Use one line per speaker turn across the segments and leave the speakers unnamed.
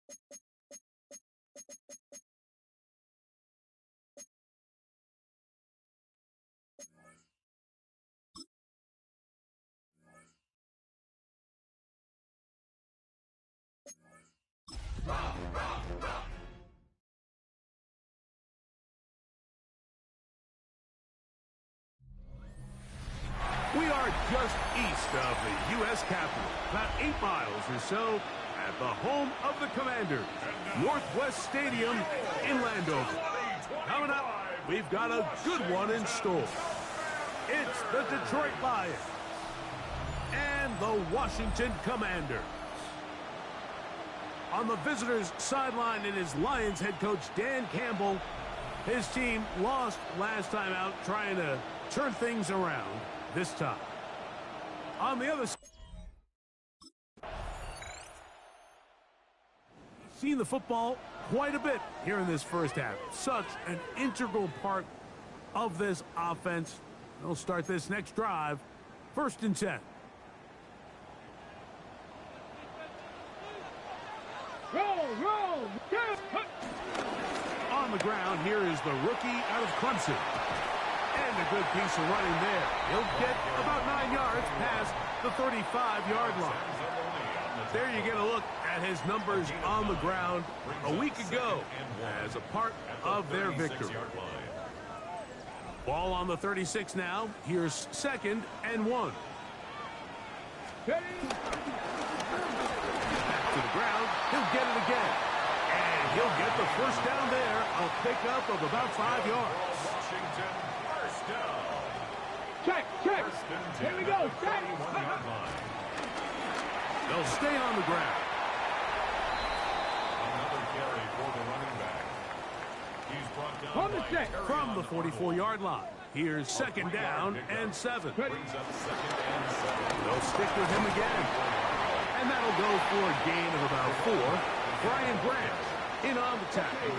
We are just east of the U.S. Capitol, about 8 miles or so, at the home of the Commanders, Northwest Stadium in Landover. Coming up, we've got a good one in store. It's the Detroit Lions and the Washington Commanders. On the visitors' sideline, it is Lions head coach Dan Campbell. His team lost last time out, trying to turn things around this time. On the other side, seen the football quite a bit here in this first half. Such an integral part of this offense. They'll start this next drive, 1st and 10. Roll, on the ground, here is the rookie out of Clemson. And a good piece of running there. He'll get about 9 yards past the 35-yard line. There you get a look at his numbers on the ground a week ago as a part of their victory. Ball on the 36 now. Here's 2nd and 1. Back to the ground. He'll get it again. And he'll get the first down there. A pickup of about 5 yards. Check. Here we go. Check. They'll stay on the ground.
Another carry for the running back. He's brought down
From the 44-yard line. Here's 2nd down and 7.
Brings up 2nd and 7.
They'll stick with him again. And that'll go for a gain of about 4. Brian Branch in on the tackle.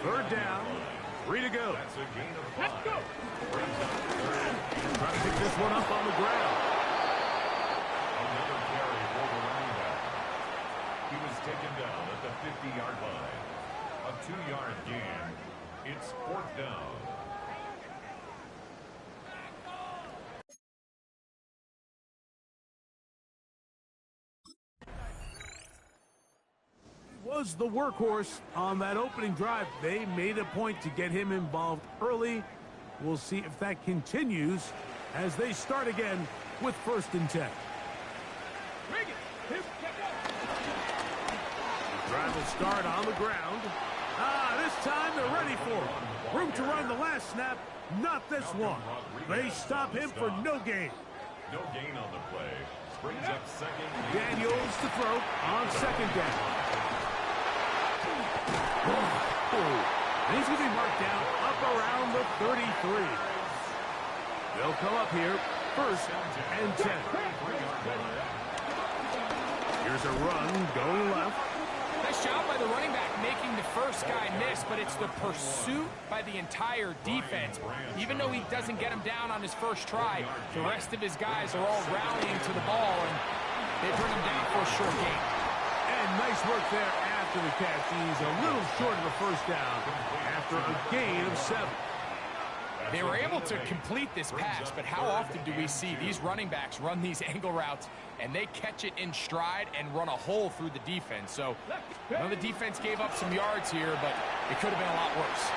3rd down. 3 to go.
That's a gain of 5.
Let's go. Trying to pick this one up on the ground.
Another carry for the running back. He was taken down at the 50-yard line. A 2-yard gain. It's 4th down.
Was the workhorse on that opening drive. They made a point to get him involved early. We'll see if that continues as they start again with 1st and 10. The drive will start on the ground. This time they're ready for it. Room to run the last snap, not this one. They stop him for no gain.
No gain on the play. Brings up 2nd.
Daniels to throw on 2nd down. And he's going to be marked down up around the 33. They'll come up here, 1st and 10. Here's a run going left.
Nice job by the running back making the first guy miss, but it's the pursuit by the entire defense. Even though he doesn't get him down on his first try, the rest of his guys are all rallying to the ball, and they bring him down for a short gain.
And nice work there after the catch. He's a little short of a first down after a gain of 7.
They were able to complete this pass, but how often do we see these running backs run these angle routes and they catch it in stride and run a hole through the defense? So, the defense gave up some yards here, but it could have been a lot worse.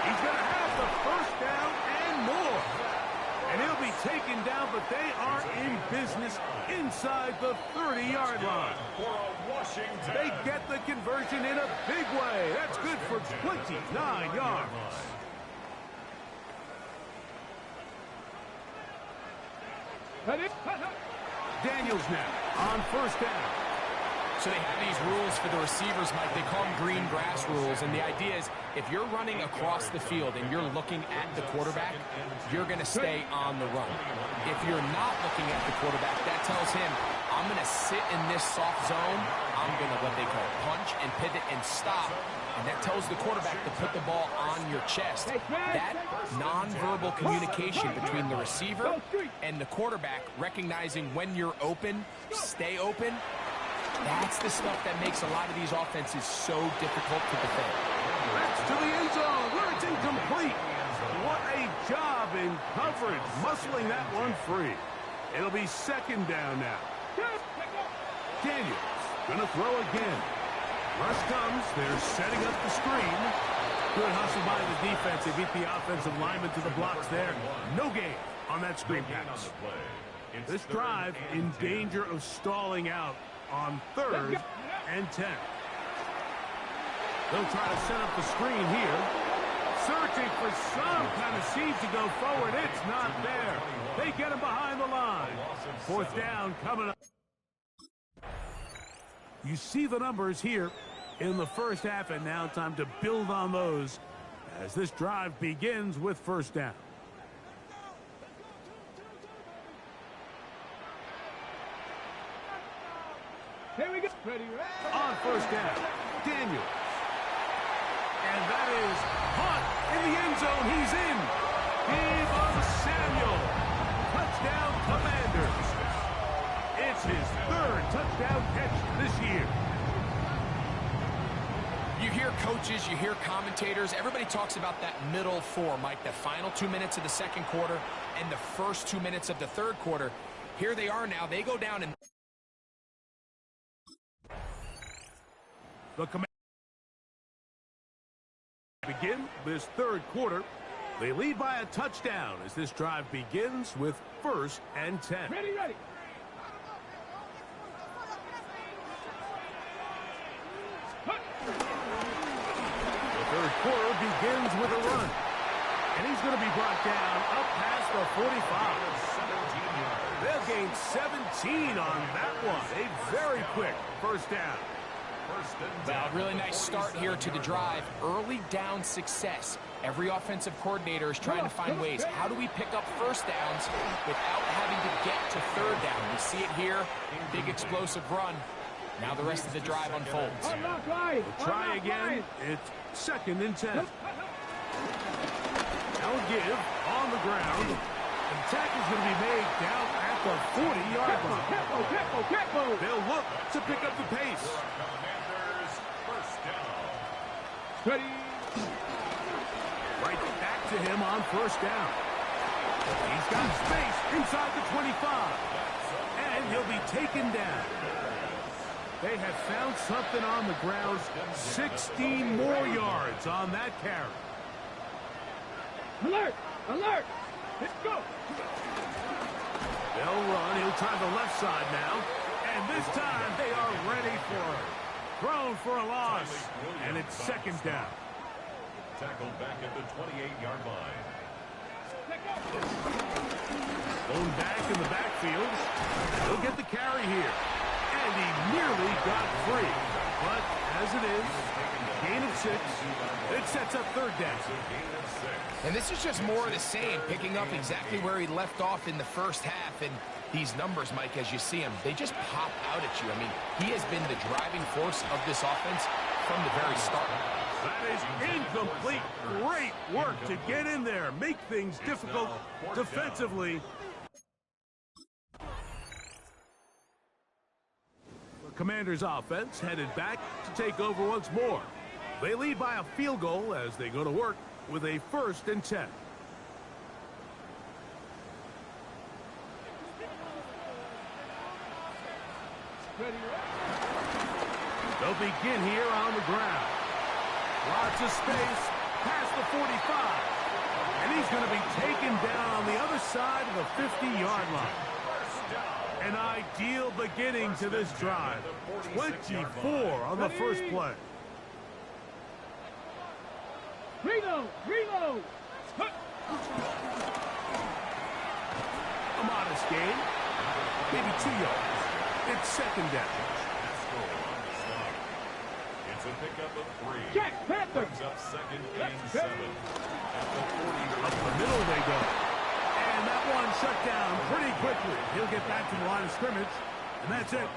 He's going to have the first down and more. And he'll be taken down, but they are in business inside the 30-yard line. They get the conversion in a big way. That's good for 29 yards. Daniels now on 1st down.
So they have these rules for the receivers, Mike. They call them green grass rules. And the idea is if you're running across the field and you're looking at the quarterback, you're going to stay on the run. If you're not looking at the quarterback, that tells him, I'm going to sit in this soft zone. I'm going to, what they call, punch and pivot and stop. And that tells the quarterback to put the ball on your chest. That nonverbal communication between the receiver and the quarterback, recognizing when you're open, stay open, That's the stuff that makes a lot of these offenses so difficult to defend.
That's to the end zone where it's incomplete. What a job in coverage, muscling that one free. It'll be second down now. Daniels gonna throw again. Rush comes. They're setting up the screen. Good hustle by the defense. They beat the offensive lineman to the blocks there. No gain on that screen pass. This drive in danger of stalling out on 3rd and 10. They'll try to set up the screen here. Searching for some kind of seed to go forward. It's not there. They get him behind the line. 4th down coming up. You see the numbers here in the first half, and now time to build on those as this drive begins with 1st down.
Here we go. Ready,
On 1st down, Daniels. And that is Hunt in the end zone. He's in. Deebo Samuel. Touchdown, Commanders. It's his 3rd touchdown catch this year.
You hear coaches, you hear commentators, everybody talks about that middle 4, Mike, the final 2 minutes of the 2nd quarter and the first 2 minutes of the 3rd quarter. Here they are now. They go down and
The Commanders begin this 3rd quarter. They lead by a touchdown as this drive begins with 1st and 10.
ready.
The 3rd quarter begins with a run. And he's going to be brought down up past the 45. They'll gain 17 on that one. A very quick 1st down.
well, really nice start here to the drive. Early down success. Every offensive coordinator is trying to find ways. How do we pick up 1st downs without having to get to 3rd down? We see it here. Big explosive run. Now the rest of the drive unfolds.
Try again. It's 2nd and 10. They'll give on the ground. The tackle's going to be made down at the 40-yard line. They'll look to pick up the pace.
Ready.
Right back to him on 1st down. He's got space inside the 25. And he'll be taken down. They have found something on the ground. 16 more yards on that carry.
Alert! Let's go!
They'll run. He'll try the left side now. And this time they are ready for it. Thrown for a loss. And it's 2nd down.
Tackled back at the 28-yard line.
Going back in the backfield. He'll get the carry here. And he nearly got free. But as it is, gain of 6. It sets up 3rd down.
And this is just more of the same, picking up exactly where he left off in the first half. And these numbers, Mike, as you see them, they just pop out at you. I mean, he has been the driving force of this offense from the very start.
That is incomplete. Great work to get in there, make things difficult defensively. The Commanders' offense headed back to take over once more. They lead by a field goal as they go to work with a 1st and 10. They'll begin here on the ground. Lots of space past the 45. And he's going to be taken down on the other side of the 50-yard line. An ideal beginning to this drive. 24 on the first play.
Reload!
A modest gain. Maybe 2 yards. It's 2nd down.
It's a pickup of 3.
Jack Panther!
Brings up 2nd and 7. At the 40-yard
Up the middle they go. And that one shut down pretty quickly. He'll get back to the line of scrimmage. And that's it.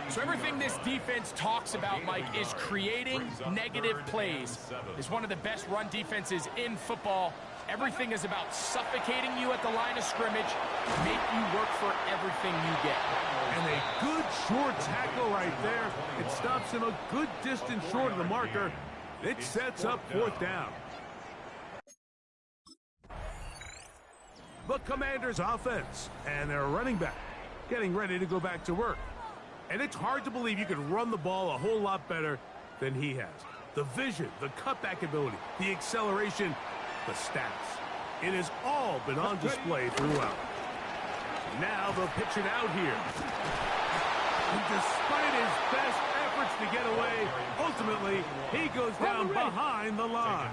So everything this defense talks about, Mike, is creating negative plays. It's one of the best run defenses in football. Everything is about suffocating you at the line of scrimmage, make you work for everything you get.
And a good short tackle right there. It stops him a good distance short of the marker. It sets up fourth down. The Commanders' offense and their running back getting ready to go back to work. And it's hard to believe you could run the ball a whole lot better than he has. The vision, the cutback ability, the acceleration, the stats. It has all been on display throughout. Now they'll pitch it out here. And despite his best efforts to get away, ultimately, he goes down behind the line.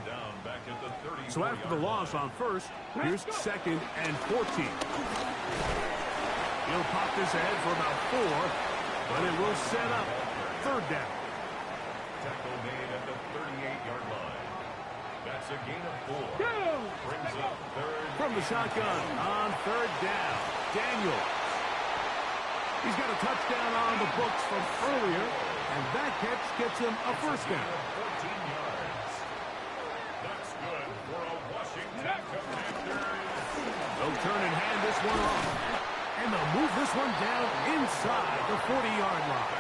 So after the loss on first, here's 2nd and 14. He'll pop this ahead for about 4, but it will set up 3rd down.
Tackle made at the 38-yard line. That's a gain of 4. Brings up 3rd.
From the shotgun on 3rd down, Daniel. He's got a touchdown on the books from earlier, and that catch gets him a 1st down.
14 yards. That's good for a Washington Commanders.
They'll turn and hand this one off. And they'll move this one down inside the 40-yard line.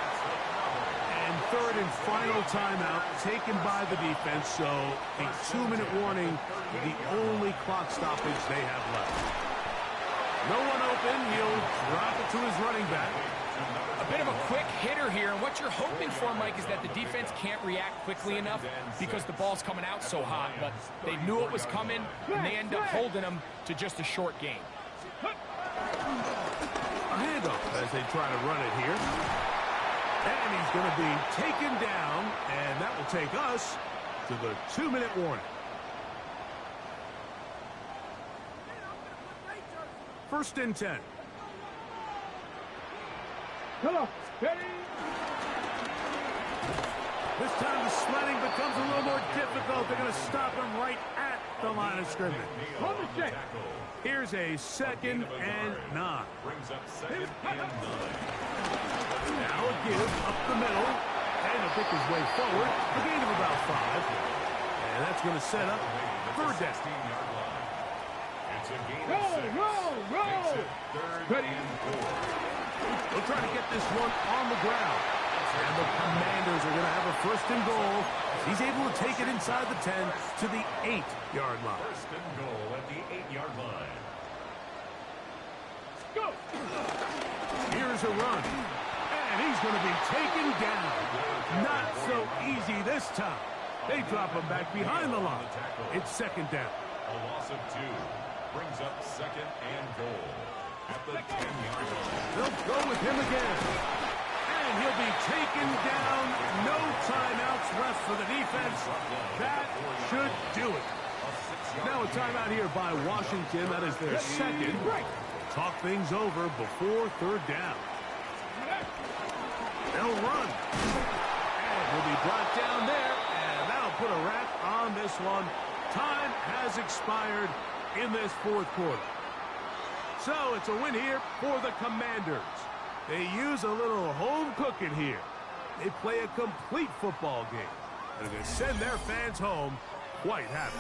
And 3rd and final timeout taken by the defense, so a 2-minute warning, the only clock stoppage they have left. No one open. He'll drop it to his running back.
A bit of a quick hitter here, and what you're hoping for, Mike, is that the defense can't react quickly enough because the ball's coming out so hot, but they knew it was coming, and they end up holding them to just a short gain.
A handoff as they try to run it here. And he's going to be taken down, and that will take us to the 2-minute warning. 1st and 10.
Come on, ready?
This time the sledding becomes a little more difficult. They're going to stop him right at the line of scrimmage.
On the check.
Here's a 2nd and 9.
Brings up 2nd and 9.
Now a give up the middle, and he'll pick his way forward. A gain of about 5. And that's going to set up 3rd down.
It's a gain of 6. Makes it 3rd and 4.
They'll try to get this one on the ground. And the Commanders are going to have a 1st and goal. He's able to take it inside the 10 to the 8-yard line.
1st and goal at the 8-yard line.
Go!
Here's a run. And he's going to be taken down. Not so easy this time. They drop him back behind the line. It's 2nd down.
A loss of 2. Brings up 2nd and goal at the 10-yard line.
They'll go with him again. And he'll be taken down. No timeouts left for the defense. That should do it. Now a timeout here by Washington. That is their 2nd. Talk things over before 3rd down. They'll run. And he'll be brought down there. And that'll put a wrap on this one. Time has expired in this 4th quarter. So it's a win here for the Commanders. They use a little home cooking here. They play a complete football game. And they're going to send their fans home quite happy.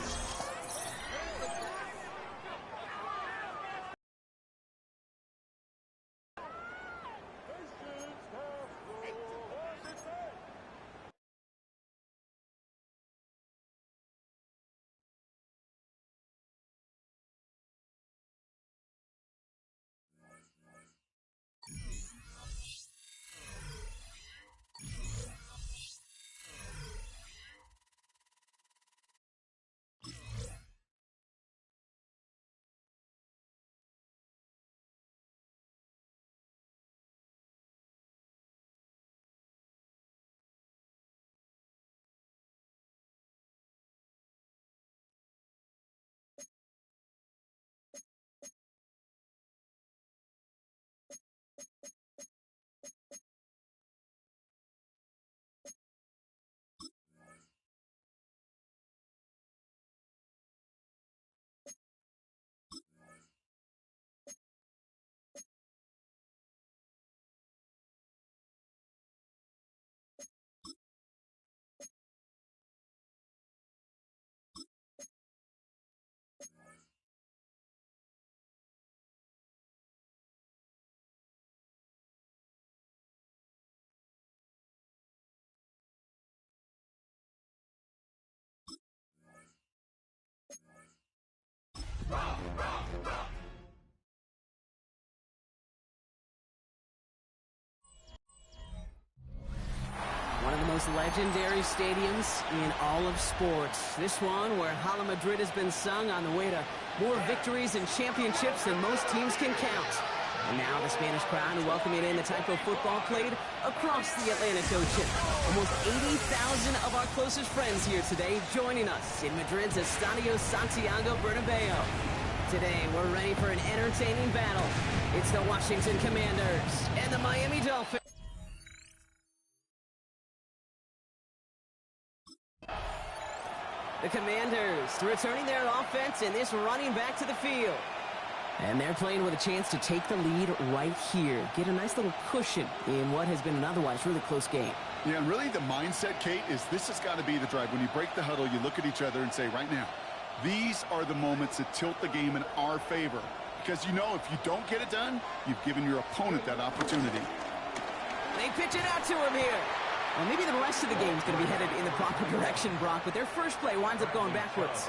legendary stadiums in all of sports. This one where Hala Madrid has been sung on the way to more victories and championships than most teams can count. And now the Spanish crowd are welcoming in the type of football played across the Atlantic Ocean. Almost 80,000 of our closest friends here today joining us in Madrid's Estadio Santiago Bernabeu. Today, we're ready for an entertaining battle. It's the Washington Commanders and the Miami Dolphins. The Commanders returning their offense and this running back to the field. And they're playing with a chance to take the lead right here. Get a nice little cushion in what has been an otherwise really close game.
Yeah, and really the mindset, Kate, is this has got to be the drive. When you break the huddle, you look at each other and say, right now, these are the moments that tilt the game in our favor. Because you know if you don't get it done, you've given your opponent that opportunity.
They pitch it out to him here. Well, maybe the rest of the game is going to be headed in the proper direction, Brock, but their first play winds up going backwards.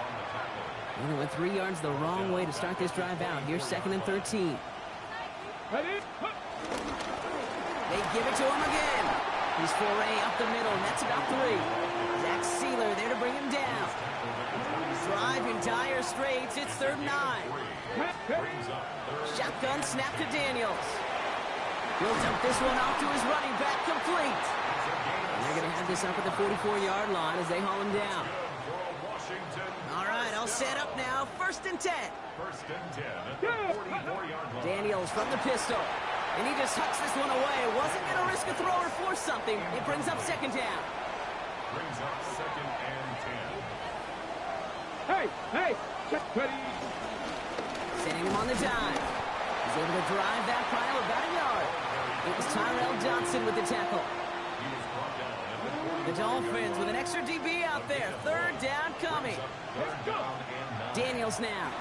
They went 3 yards the wrong way to start this drive out. Here's 2nd and 13.
Ready?
They give it to him again. He's foray up the middle. That's about 3. Zach Sealer there to bring him down. Drive in dire straits. It's 3rd and 9. Shotgun snap to Daniels. He'll dump this one off to his running back, complete. And they're going to have this up at the 44-yard line as they haul him down. All right, I'll set up now. 1st and 10.
1st and 10 at the 44-yard line.
Daniels from the pistol. And he just hucks this one away. Wasn't going to risk a throw or force something. It brings up 2nd down.
Brings up 2nd and 10.
Hey, check, ready.
Sending him on the dive. He's able to drive that pile about a yard. It was Tyrell Johnson with the tackle.
He was brought down at
The Dolphins with an extra DB out there. 3rd down coming. Daniels now.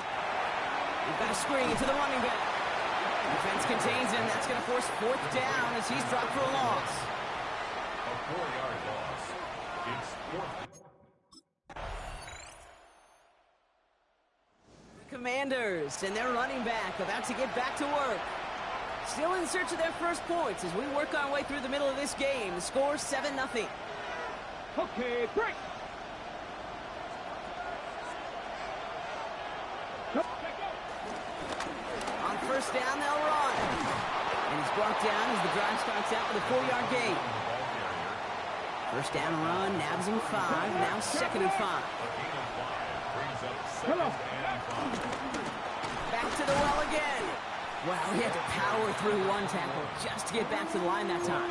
We've got a screen to the running back. Defense contains him. That's going to force 4th down as he's dropped for a loss.
A 4-yard loss. It's 4th.
Commanders and their running back about to get back to work. Still in search of their first points as we work our way through the middle of this game. The score 7-0.
Okay, break.
On 1st down, they'll run. And he's brought down as the drive starts out with a 4-yard gain. 1st down run, nabs him 5. Now 2nd and 5. Back to the well again. Wow, he had to power through one tackle just to get back to the line that time.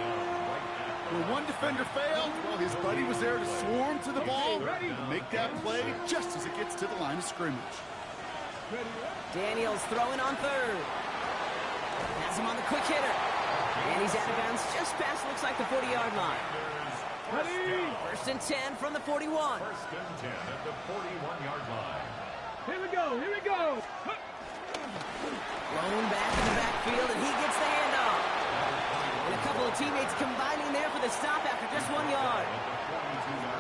When one defender failed, well, his buddy was there to swarm to the ball and make that play just as it gets to the line of scrimmage.
Daniels throwing on 3rd. Has him on the quick hitter. And he's out of bounds just past, looks like, the 40-yard line.
Ready.
1st and 10 from the 41.
1st and 10 at the 41-yard line.
Here we go, here we go.
Blown back in the backfield, and he gets the handoff. And a couple of teammates combining there for the stop after just 1 yard.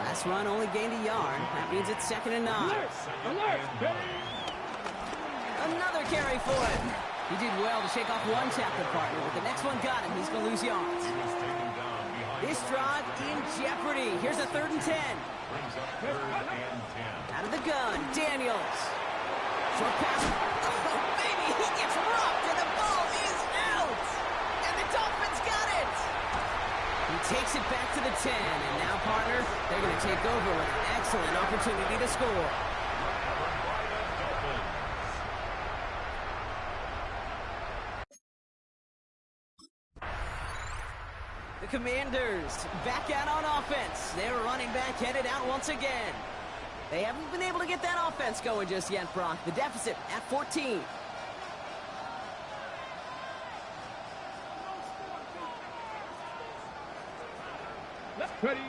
Last run only gained a yard. That means it's 2nd and 9.
Alert, ready.
Another carry for him. He did well to shake off one tackle partner, but the next one got him. He's going to lose yards. This drive in jeopardy. Here's a 3rd and 10.
Brings up 3rd and 10.
Out of the gun, Daniels. Short pass. Oh, baby, he gets rocked, and the ball is out. And the Dolphins got it. He takes it back to the 10, and now, partner, they're going to take over with an excellent opportunity to score. The Commanders back out on offense. Their running back headed out once again. They haven't been able to get that offense going just yet, Brock. The deficit at 14.
Ready.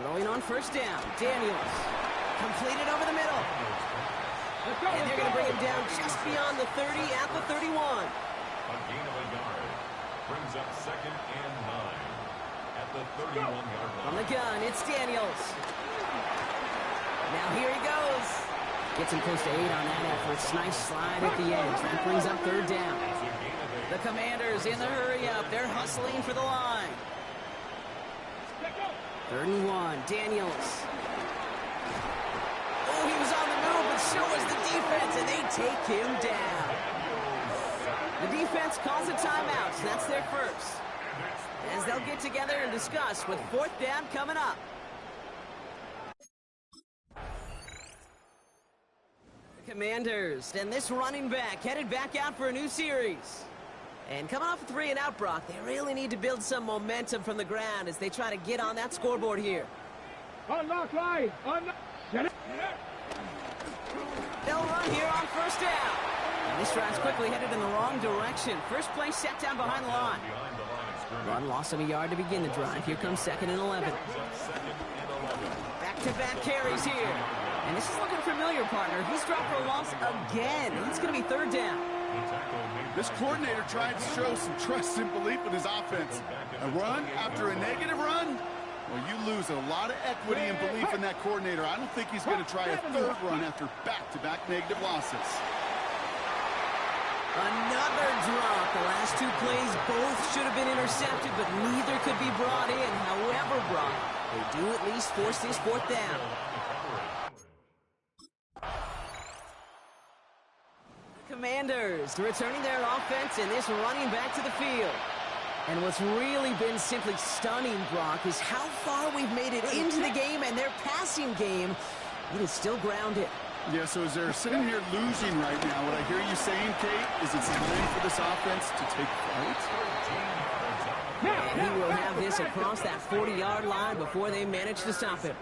Throwing on 1st down. Daniels. Completed over the middle.
Let's go,
And they're going to bring him down just beyond the 30 at the 31.
A gain of a yard. Brings up 2nd and 9 at the 31-yard line.
From the gun, it's Daniels. Now here he goes. Gets him close to 8 on that effort. Nice slide at the edge. That brings up 3rd down. The Commanders in the hurry up. They're hustling for the line. 3rd and 1. Daniels. Oh, he was on the move, but so was the defense, and they take him down. The defense calls a timeout, so that's their first. As they'll get together and discuss with 4th down coming up. Commanders, and this running back headed back out for a new series. And coming off a 3-and-out, Brock, they really need to build some momentum from the ground as they try to get on that scoreboard here.
Unlock line. Unlock.
They'll run here on 1st down. And this drive's quickly headed in the wrong direction. First play set down behind the line. Run lost him a yard to begin the drive. Here comes 2nd and 11. Back-to-back carries here. And this is looking familiar, partner. He's dropped for a loss again. It's going to be 3rd down.
This coordinator tried to show some trust and belief in his offense. A run after a negative run? Well, you lose a lot of equity and belief in that coordinator. I don't think he's going to try a 3rd run after back-to-back negative losses.
Another drop. The last 2 plays both should have been intercepted, but neither could be brought in. However, Brock, they do at least force this 4th down. Commanders returning their offense and this running back to the field. And what's really been simply stunning, Brock, is how far we've made it into the game, and their passing game, it is still grounded.
Yeah, so as they're sitting here losing right now, what I hear you saying, Kate, is it's time for this offense to take flight.
And he will have this across that 40-yard line before they manage to stop him.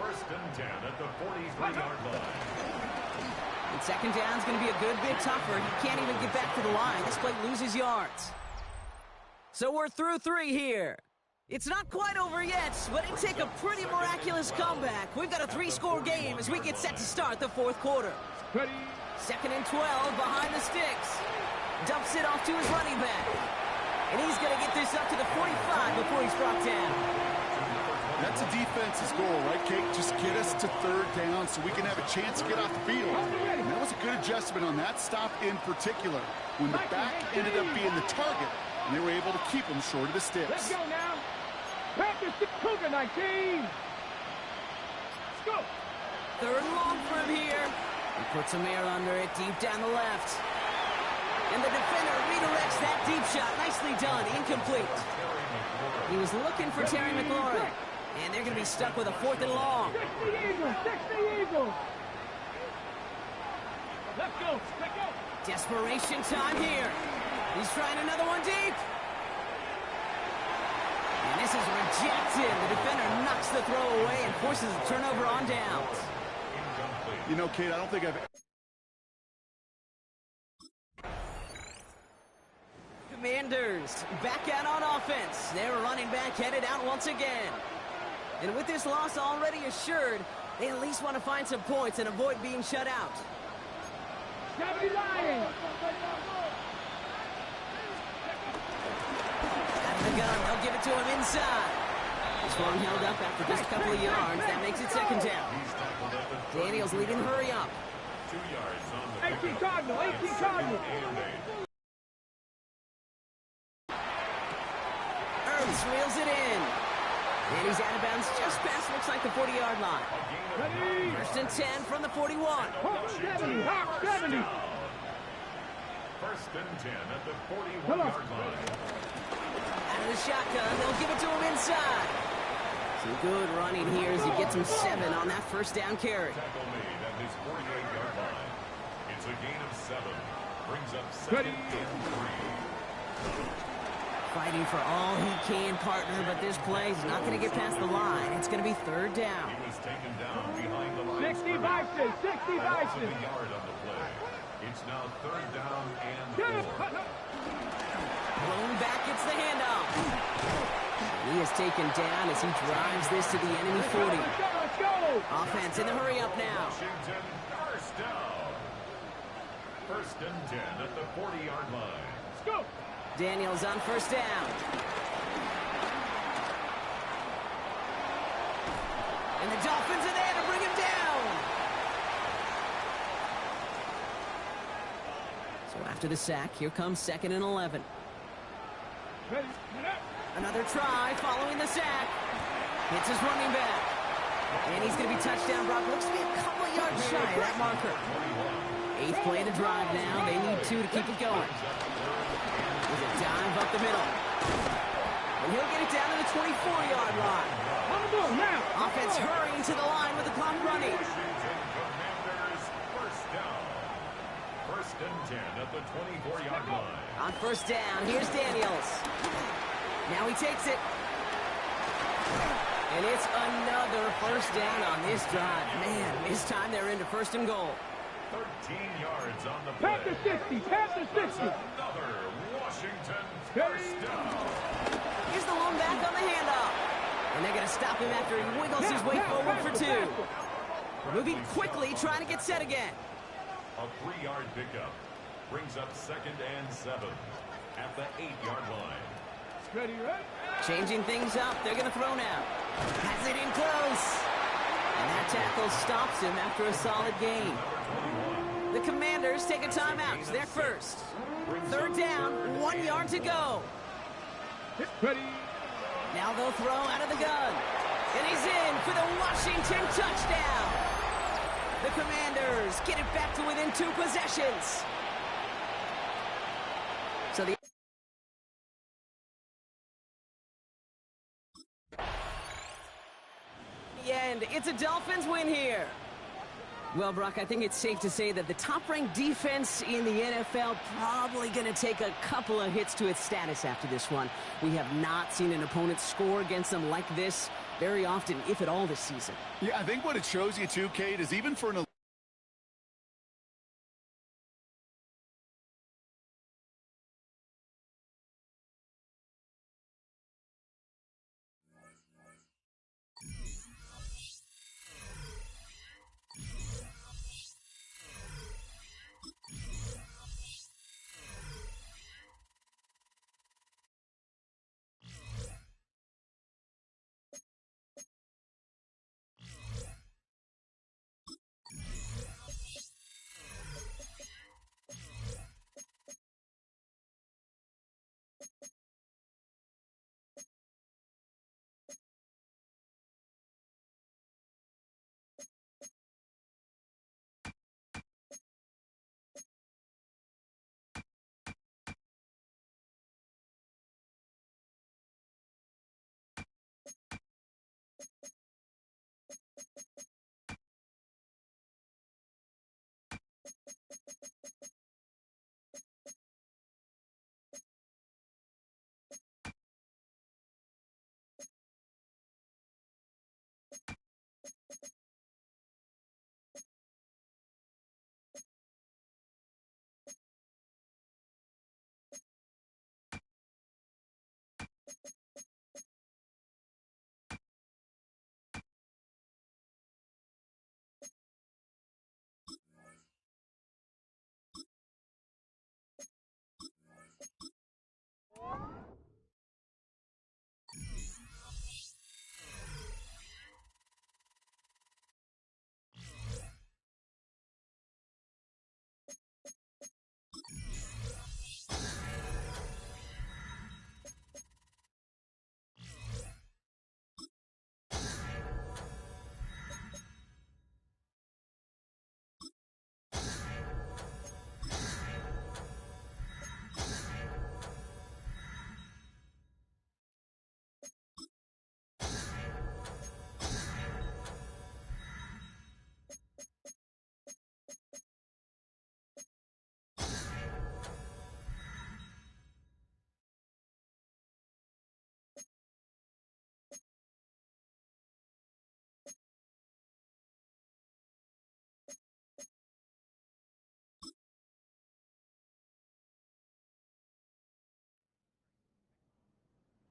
1st and 10 at the 43-yard line.
And 2nd down is going to be a good bit tougher. He can't even get back to the line. This play loses yards. So we're through 3 here. It's not quite over yet, but it'd take a pretty miraculous comeback. We've got a 3-score game as we get set to start the 4th quarter. 2nd and 12 behind the sticks. Dumps it off to his running back. And he's going to get this up to the 45 before he's brought down.
That's a defense's goal, right, Kate? Just get us to 3rd down so we can have a chance to get off the field. And that was a good adjustment on that stop in particular, when the back ended up being the target, and they were able to keep him short of the sticks.
Let's go now. Practice the Cougar 19. Let's go.
3rd and long for him here. He puts some air under it, deep down the left. And the defender redirects that deep shot. Nicely done. Incomplete. He was looking for Terry McLaurin. And they're going to be stuck with a 4th and long.
60 Eagles. 60 Eagles. Let's go. Let's go.
Desperation time here. He's trying another one deep. And this is rejected. The defender knocks the throw away and forces a turnover on downs.
You know, Kate, I don't think I've...
Commanders back out on offense. Their running back headed out once again. And with this loss already assured, they at least want to find some points and avoid being shut out.
Gotta be lying.
Out of the gun, they'll give it to him inside. This one held up after just a couple of yards. That makes it 2nd down. Daniels leading hurry up.
2 yards on the
18 Cardinal. 18 Cardinal.
Ernst reels it in. And he's out of bounds just past, looks like, the 40-yard line.
Ready.
1st and 10 from the 41.
Hawk 70. Hawk 70.
1st and 10 at the 41-yard line.
Out of the shotgun, they'll give it to him inside. Some good running here as he gets him 7 on that 1st down carry.
Tackle made at his 48-yard line. It's a gain of 7. Brings up 2nd and 3.
Fighting for all he can, partner, but this play is not going to get past the line. It's going to be 3rd down.
He was taken down behind the line.
60 Bison. 60 Bison.
A yard on the play. It's now 3rd down and 4.
Blown back, it's the handoff. He is taken down as he drives this to the enemy 40.
Let's go.
Offense in the hurry up now.
Washington, 1st down. 1st and 10 at the 40-yard line.
Let's go.
Daniels on 1st down. And the Dolphins are there to bring him down. So after the sack, here comes 2nd and 11.
Ready.
Another try following the sack. Hits his running back. And he's going to be touchdown, Brock. Looks to be a couple of yards shy of that marker. 8th play of the drive now. They need 2 to keep it going. There's a dive up the middle. And he'll get it down to the 24-yard line. Offense hurrying to the line with the clock running.
First and 10 at the 24-yard line.
On first down, here's Daniels. Now he takes it. And it's another first down on this drive. Man, this time they're into first and goal.
13 yards on the play.
Past the 60, past the 60.
Another Washington first down.
Here's the one back on the handoff. And they're going to stop him after he wiggles his way forward for 2. Moving quickly, trying to get set again.
A 3-yard pickup brings up 2nd and 7 at the 8-yard line.
Ready, right?
Changing things up. They're going to throw now. Has it in close. And that tackle stops him after a solid gain. The Commanders take a timeout. It's their first. 3rd down, 1 yard to go.
Ready.
Now they'll throw out of the gun. And he's in for the Washington touchdown. The Commanders get it back to within 2 possessions. So the end, it's a Dolphins win here. Well, Brock, I think it's safe to say that the top-ranked defense in the NFL probably going to take a couple of hits to its status after this one. We have not seen an opponent score against them like this very often, if at all, this season.
Yeah, I think what it shows you, too, Kate, is even for an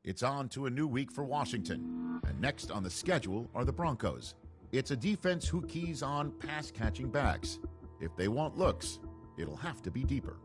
It's on to a new week for Washington. And next on the schedule are the Broncos. It's a defense who keys on pass-catching backs. If they want looks, it'll have to be deeper.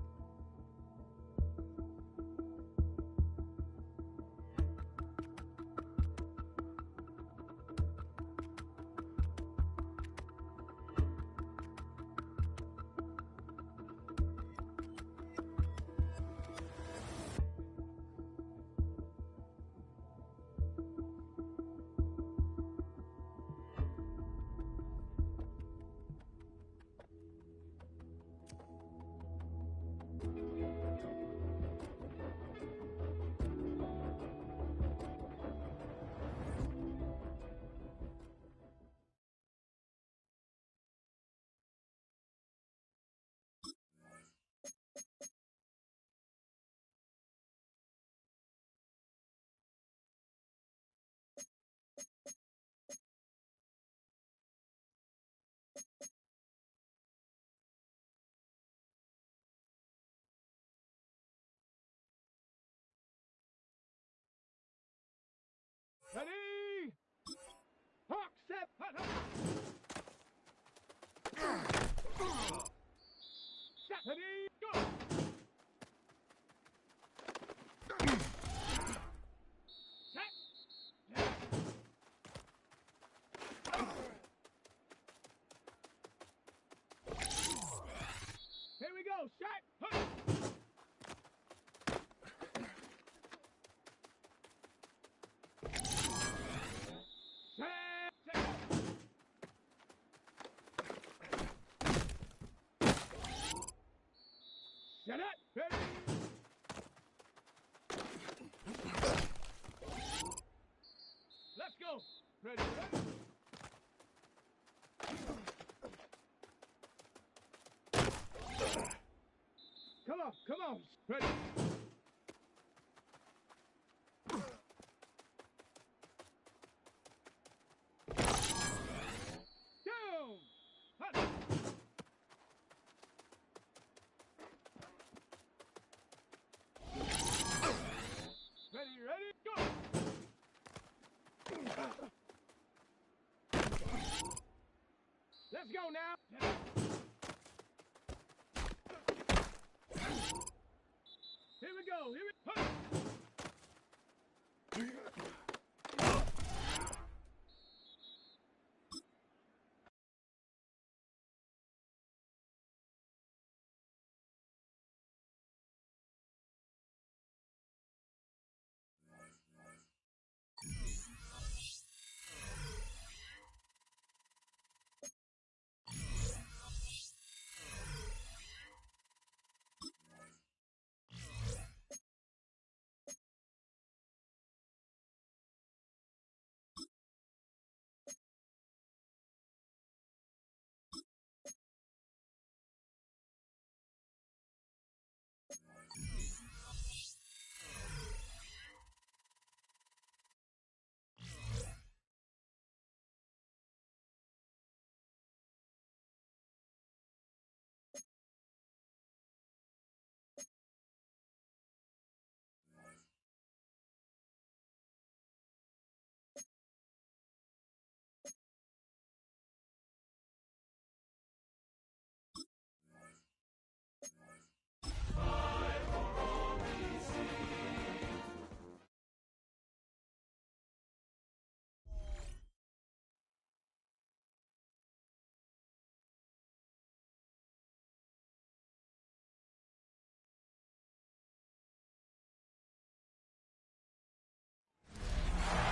Ready? Hawk, set, hut, hut. Set, ready, go. Set. Here we go, shot. Hut. Set it! Ready? Let's go! Ready, ready? Come on, come on! Ready? Down! Hut. Ready, ready, go! Let's go now! Here we go, here we go!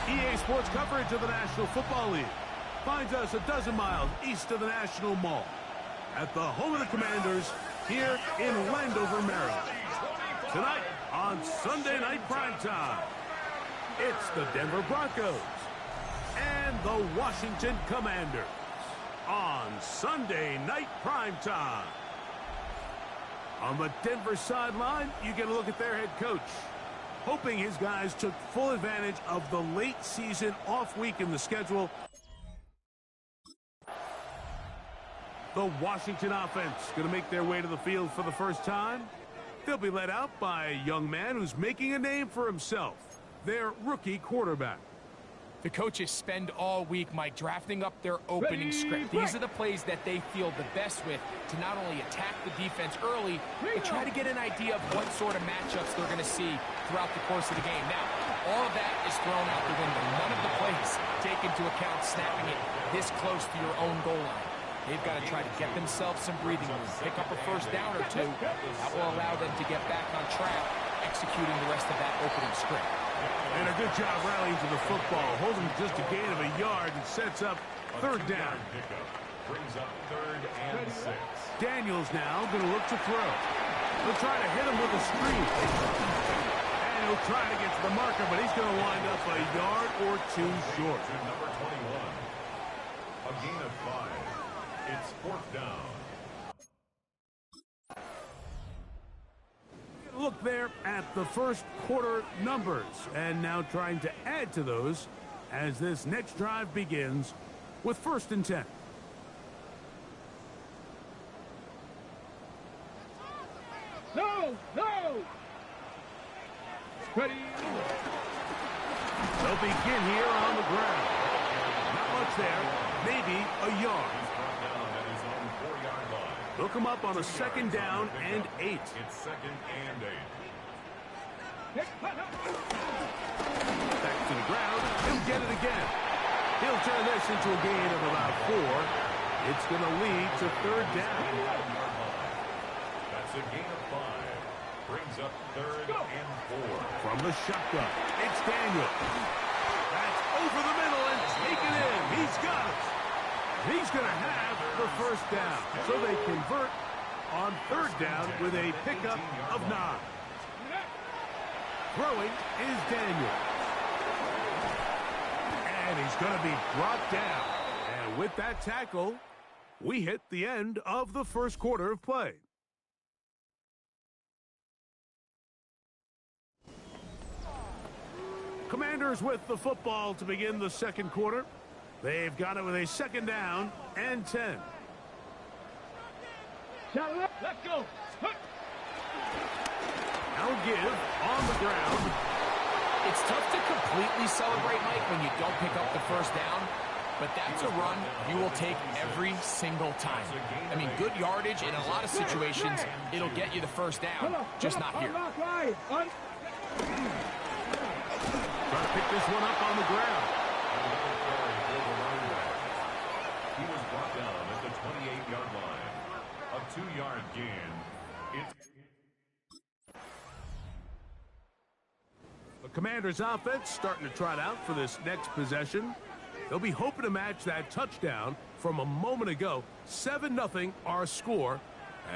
EA Sports coverage of the National Football League finds us a dozen miles east of the National Mall at the home of the Commanders here in Landover, Maryland. Tonight on Sunday Night Primetime, it's the Denver Broncos and the Washington Commanders on Sunday Night Primetime. On the Denver sideline, you get a look at their head coach, hoping his guys took full advantage of the late season off week in the schedule. The Washington offense going to make their way to the field for the first time. They'll be led out by a young man who's making a name for himself, their rookie quarterback.
The coaches spend all week, Mike, drafting up their opening script. These are the plays that they feel the best with to not only attack the defense early, but try to get an idea of what sort of matchups they're going to see throughout the course of the game. Now, all of that is thrown out the window. None of the plays take into account snapping it this close to your own goal line. They've got to try to get themselves some breathing room, pick up a first down or two. That will allow them to get back on track, executing the rest of that opening script.
And a good job rallying to the football, holding just a gain of a yard and sets up third down.
Brings up 3rd and 6.
Daniels now going to look to throw. He'll try to hit him with a screen. And he'll try to get to the marker, but he's going to wind up a yard or two short.
To number 21. A gain of 5. It's 4th down.
Look there at the first quarter numbers, and now trying to add to those as this next drive begins with 1st and 10.
No! No! Ready!
They'll begin here on the ground. Not much there. Maybe a yard. They'll come up on a 2nd down and 8.
It's 2nd and 8.
Back to the ground. He'll get it again. He'll turn this into a gain of about 4. It's going to lead to 3rd down.
That's a gain of 5. Brings up 3rd and 4.
From the shotgun, it's Daniel. That's over the middle and taken in. He's got it. He's going to have the 1st down. So they convert on 3rd down with a pickup of 9. Throwing is Daniel. And he's going to be brought down. And with that tackle, we hit the end of the 1st quarter of play. Commanders with the football to begin the 2nd quarter. They've got it with a 2nd down and 10.
Let's go.
Now give on the ground.
It's tough to completely celebrate, Mike, when you don't pick up the 1st down. But that's a run you will take every single time. I mean, good yardage, in a lot of situations, it'll get you the 1st down, just not here.
Trying to pick this one up on the ground.
He was brought down at the 28-yard line. A 2-yard gain.
The Commanders' offense starting to trot out for this next possession. They'll be hoping to match that touchdown from a moment ago. 7-0 our score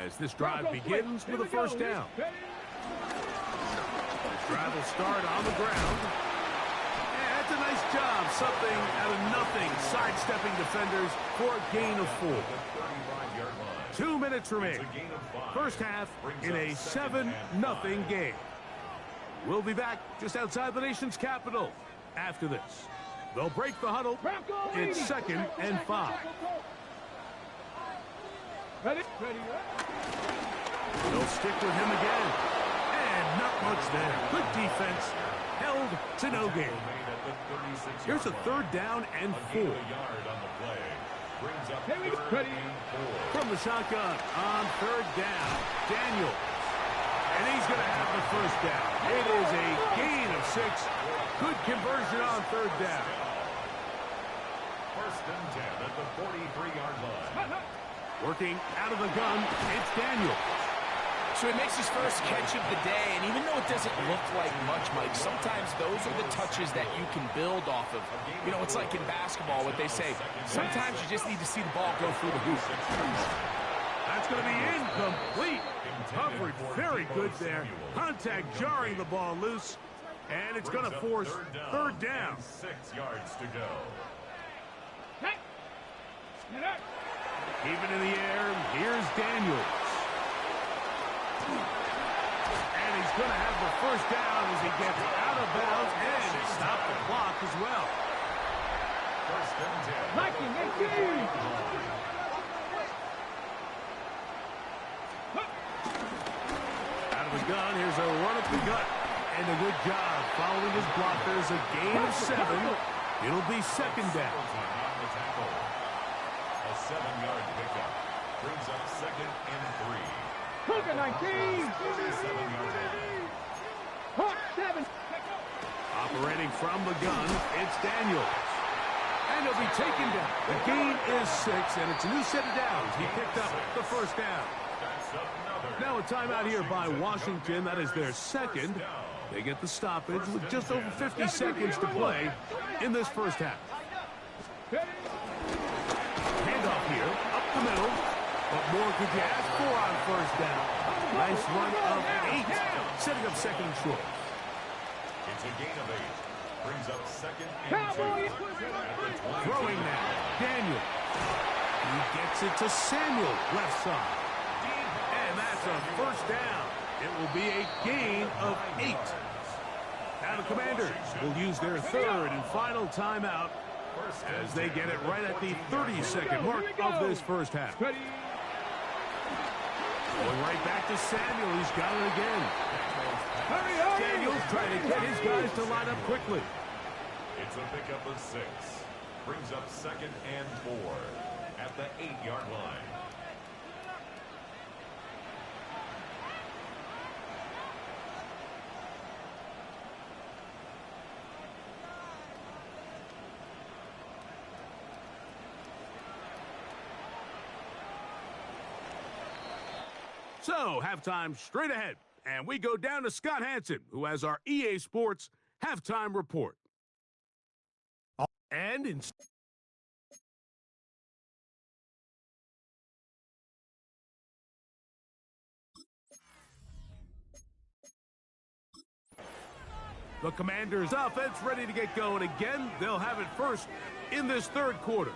as this drive begins with a 1st down. This drive will start on the ground. And that's a nice job. Something out of nothing. Sidestepping defenders for a gain of 4. 2 minutes remain. 1st half in a 7-0 game. We'll be back just outside the nation's capital after this. They'll break the huddle. It's 2nd and 5.
Ready?
They'll stick with him again. And not much there. Good defense. Held to no gain. Here's a 3rd down and 4. From the shotgun on 3rd down. Daniel. And he's going to have the 1st down. It is a gain of 6. Good conversion on 3rd down.
1st and 10 at the 43-yard line.
Working out of the gun, it's Daniel.
So he makes his first catch of the day, and even though it doesn't look like much, Mike, sometimes those are the touches that you can build off of. You know, it's like in basketball, what they say, sometimes you just need to see the ball go through the hoop.
That's going to be incomplete. Coverage very good there. Contact jarring the ball loose. And it's going to force 3rd down.
6 yards to go.
Even in the air, here's Daniels. And he's going to have the 1st down as he gets out of bounds and stop the clock as well.
1st and 10.
Viking,
Out of the gun, here's a run up the gut. And a good job following his blockers. A gain of 7. It'll be 2nd down.
A 7-yard pickup brings up 2nd and 3.
Cougar 19.
7-yard
Hawk 7.
Operating from the gun, it's Daniels. And he'll be taken down. The gain is 6, and it's a new set of downs. He picked up the 1st down. Now a timeout here by Washington. That is their 2nd. They get the stoppage with just over 50 seconds to play in this 1st half. Handoff here, up the middle. What more could you ask for on 1st down? Nice run of 8, setting up 2nd and short.
It's a gain of 8. Brings up 2nd and 2.
Throwing now, Daniel. He gets it to Samuel, left side. And that's a 1st down. It will be a gain of 8. Now the Commanders will use their 3rd and final timeout as they get it right at the 30-second mark of this 1st half. Going right back to Samuel. He's got it again. Daniel's trying to get his guys to line up quickly.
It's a pickup of 6. Brings up 2nd and 4 at the 8-yard line.
So, halftime straight ahead, and we go down to Scott Hansen, who has our EA Sports halftime report. And the Commanders' offense ready to get going again. They'll have it first in this third quarter.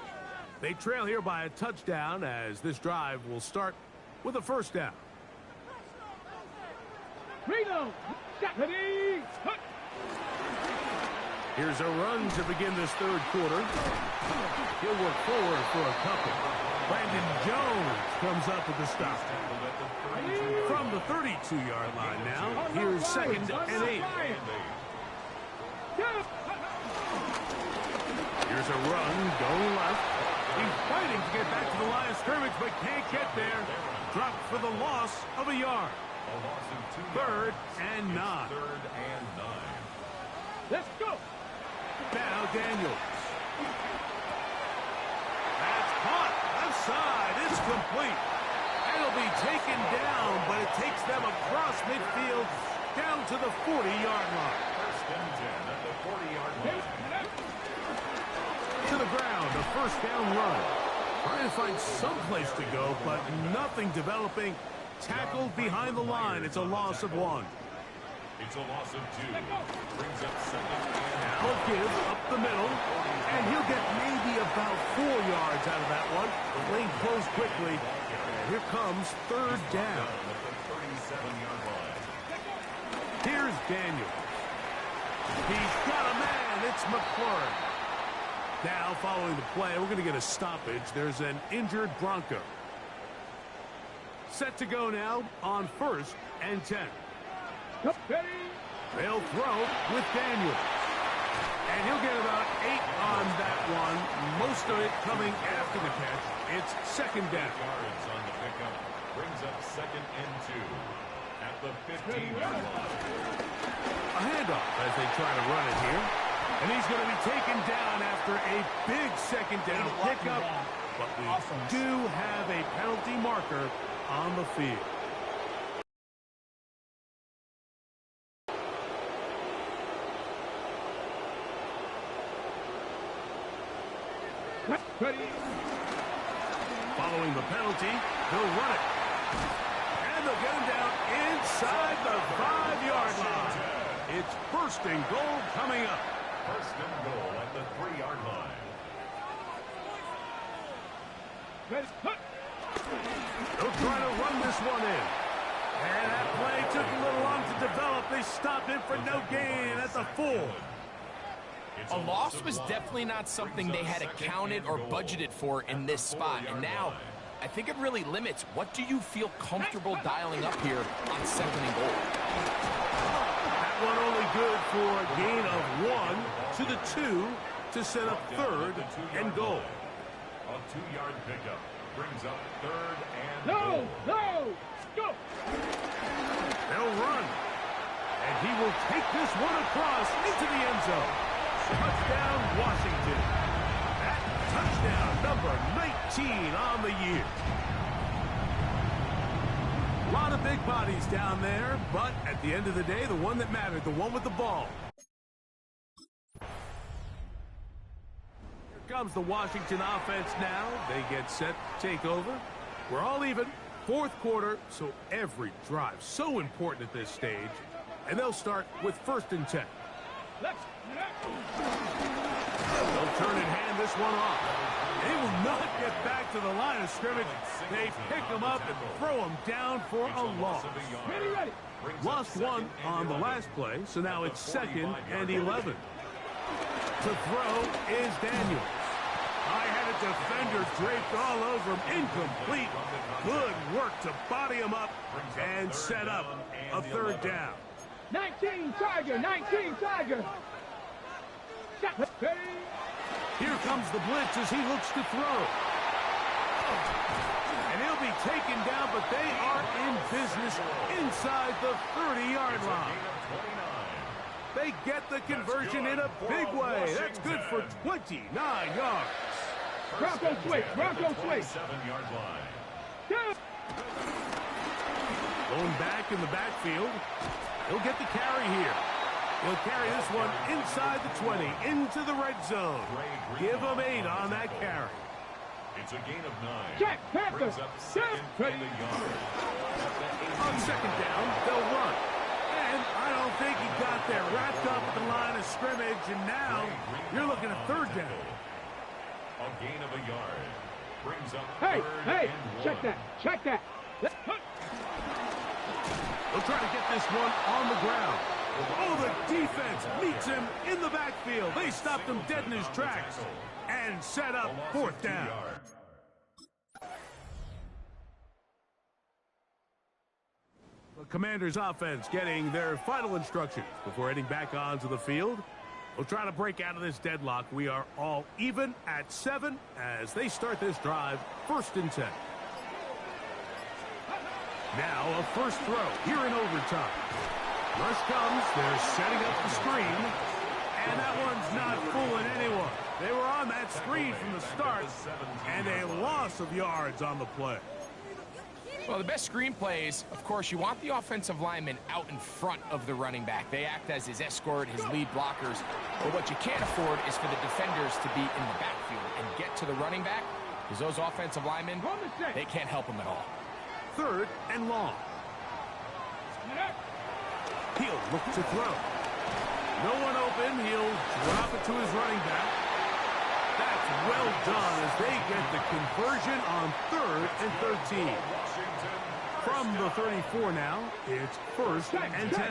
They trail here by a touchdown as this drive will start with a first down.
Reload. Ready.
Here's a run to begin this third quarter. He'll work forward for a couple. Brandon Jones comes up with the stop. From the 32-yard line now, here's 2nd and 8. Here's a run going left. He's fighting to get back to the line of scrimmage, but can't get there. Dropped for the loss of a yard.
A loss of 2
Third
yards.
and 9.
It's 3rd and 9.
Let's go.
Now Daniels. That's caught. Left side. It's complete. It'll be taken down, but it takes them across midfield down to the 40-yard line.
1st and 10 at the 40-yard line.
To the ground, a first down run. Trying to find some place to go, but nothing developing. Tackled behind the line. It's a loss of 1.
It's a loss of 2. Brings up 2nd and
He'll give up the middle, and he'll get maybe about 4 yards out of that one. The lane closed quickly, and here comes 3rd down.
at the 37-yard line.
Here's Daniels. He's got a man. It's McLaurin. Now, following the play, we're going to get a stoppage. There's an injured Bronco. Set to go now on 1st and 10. They'll throw with Daniels. And he'll get about 8 on that one. Most of it coming after the catch. It's 2nd down.
Yards on the pickup. Brings up 2nd and 2 at the 15-yard line.
A handoff as they try to run it here. And he's going to be taken down after a big 2nd down pickup. But we do have a penalty marker on the field. Following the penalty, he'll run it. And they'll get him down inside the 5-yard line. It's 1st and goal coming up.
1st and goal at the 3-yard line.
They'll try to run this one in. And that play took a little long to develop. They stopped him for no gain at the 4.
A loss was definitely not something they had accounted or budgeted for in this spot. And now, I think it really limits what do you feel comfortable dialing up here on 2nd and goal.
That one only good for a gain of 1 to the 2 to set up 3rd and goal.
A 2-yard pickup brings up 3rd and goal.
Go.
They'll run. And he will take this one across into the end zone. Touchdown, Washington. That touchdown number 19 on the year. A lot of big bodies down there, but at the end of the day, the one that mattered, the one with the ball. Here comes the Washington offense now. They get set to take over. We're all even. 4th quarter, so every drive so important at this stage. And they'll start with 1st and 10. They'll turn and hand this one off. They will not get back to the line of scrimmage. They pick him up and throw him down for a loss.
Ready.
Lost 1 on the last play, so now it's 2nd and 11. To throw is Daniels. I had a defender draped all over him. Incomplete. Good work to body him up and set up a 3rd down.
19 Tiger.
Here comes the blitz as he looks to throw. And he'll be taken down, but they are in business inside the 30-yard line. They get the conversion in a big way. That's good for 29 yards.
Bronco switch. Bronco switch.
7-yard line.
Going back in the backfield. He'll get the carry here. He'll carry this one inside the 20, into the red zone. Give him 8 on that carry.
It's a gain of 9.
Check, Panther.
Brings up second and a yard.
On second down, they'll run. And I don't think he got there. Wrapped up at the line of scrimmage, and now you're looking at third down.
A gain of a yard. Brings up
Hey,
third and 1.
check that. Check that.
They'll try to get this one on the ground. Oh, the defense meets him in the backfield. They stopped him dead in his tracks and set up fourth down. The Commanders' offense getting their final instructions before heading back onto the field. We'll try to break out of this deadlock. We are all even at 7 as they start this drive, 1st and 10. Now a first throw here in overtime. Rush comes, they're setting up the screen, and that one's not fooling anyone. They were on that screen from the start, and a loss of yards on the play.
Well, the best screen plays, of course, you want the offensive lineman out in front of the running back. They act as his escort, his lead blockers. But what you can't afford is for the defenders to be in the backfield and get to the running back, because those offensive linemen, they can't help him at all.
3rd and long. He'll look to throw. No one open. He'll drop it to his running back. That's well done as they get the conversion on 3rd and 13. From the 34 now, it's 1st and 10.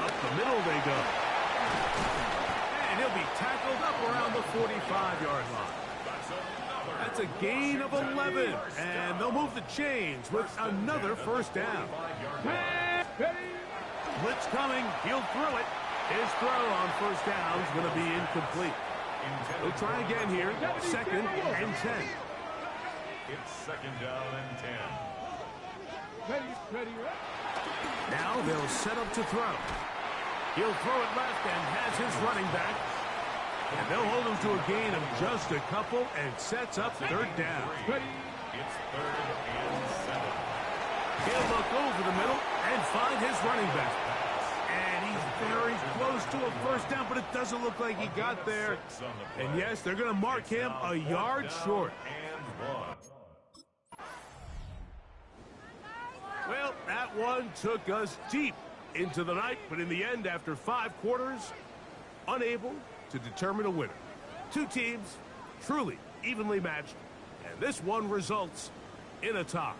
Up the middle they go. And he'll be tackled up around the 45-yard line. That's a gain of 11, and they'll move the chains with another 1st down. Blitz coming, he'll throw it. His throw on 1st down is going to be incomplete. They'll try again here, 2nd and 10.
It's 2nd down and 10.
Now they'll set up to throw. He'll throw it left and has his running back. And they'll hold him to a gain of just a couple and sets up 3rd down.
It's 3rd and 7.
He'll look over the middle and find his running back. And he's very close to a 1st down, but it doesn't look like he got there. And yes, they're going to mark him a yard short. Well, that one took us deep into the night, but in the end, after 5 quarters, unable to determine a winner. 2 teams truly evenly matched, and this one results in a tie.